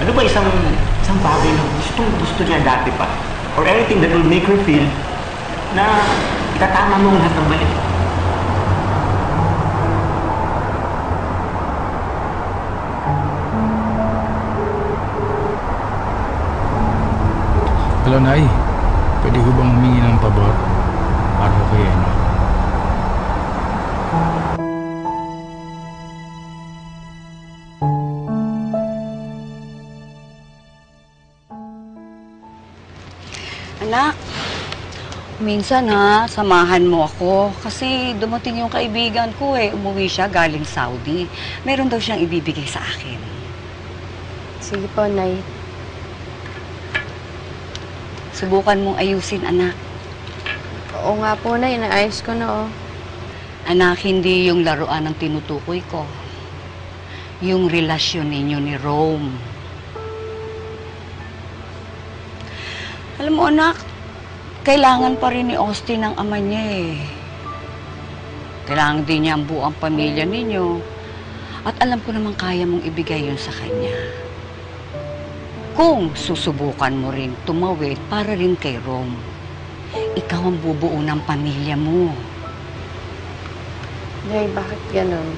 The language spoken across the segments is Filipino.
Ano ba isang bagay na gusto niya dati pa? Or anything that will make her feel na itatama mo ang lahat ng mali? Hello, Nay. Pwede ko bang humingi ng pabor? Para ko kay Eno. Anak, minsan samahan mo ako. Kasi dumating yung kaibigan ko Umuwi siya galing Saudi. Meron daw siyang ibibigay sa akin. Sige po, Nay. Subukan mong ayusin, anak. Oo nga po, Nay. Naayos ko na, Anak, hindi yung laruan ang tinutukoy ko. Yung relasyon ninyo ni Rome. Alam mo, anak, kailangan pa rin ni Austin ang ama niya Kailangan din niya ang buong pamilya ninyo. At alam ko naman kaya mong ibigay yun sa kanya. Kung susubukan mo rin tumawid para rin kay Rome, ikaw ang bubuo ng pamilya mo. Nay, bakit ganun?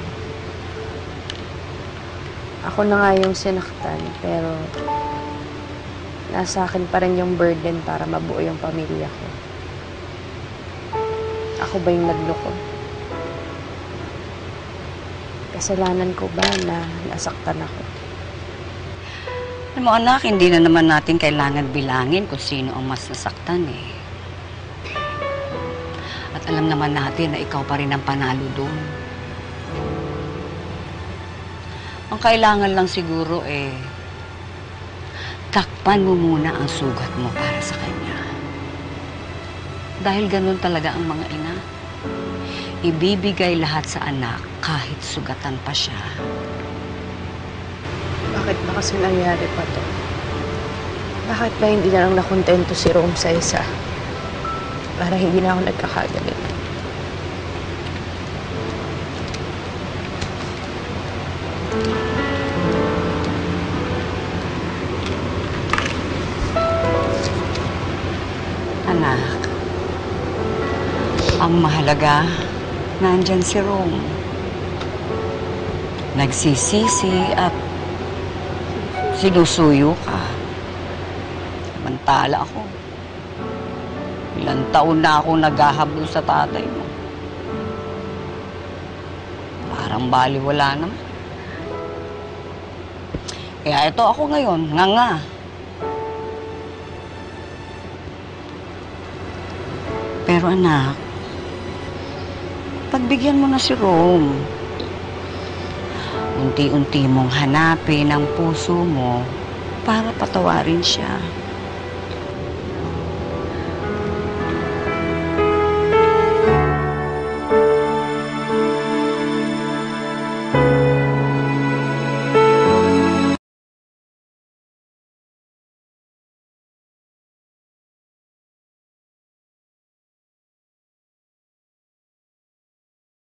Ako na nga yung sinaktan, pero nasa akin pa rin yung burden para mabuo yung pamilya ko. Ako ba yung nagloko? Kasalanan ko ba na nasaktan ako? Alam mo, anak, hindi na naman natin kailangan bilangin kung sino ang mas nasaktan At alam naman natin na ikaw pa rin ang panalo doon. Ang kailangan lang siguro takpan mo muna ang sugat mo para sa kanya. Dahil ganun talaga ang mga ina. Ibibigay lahat sa anak kahit sugatan pa siya. Bakit ba kasi nangyari pa to? Bakit ba hindi na lang nakontento si Rome sa isa? Para hindi na ako nagkakagalit. Anak, ang mahalaga, nandyan si Rome. Nagsisisi at sinusuyo ka. Samantala ako. Ilang taon na akong naghahabol sa tatay mo. Parang baliwala naman. Kaya ito ako ngayon, nga. Pero anak, pagbigyan mo na si Rome. Unti-unti mong hanapin ang puso mo para patawarin siya.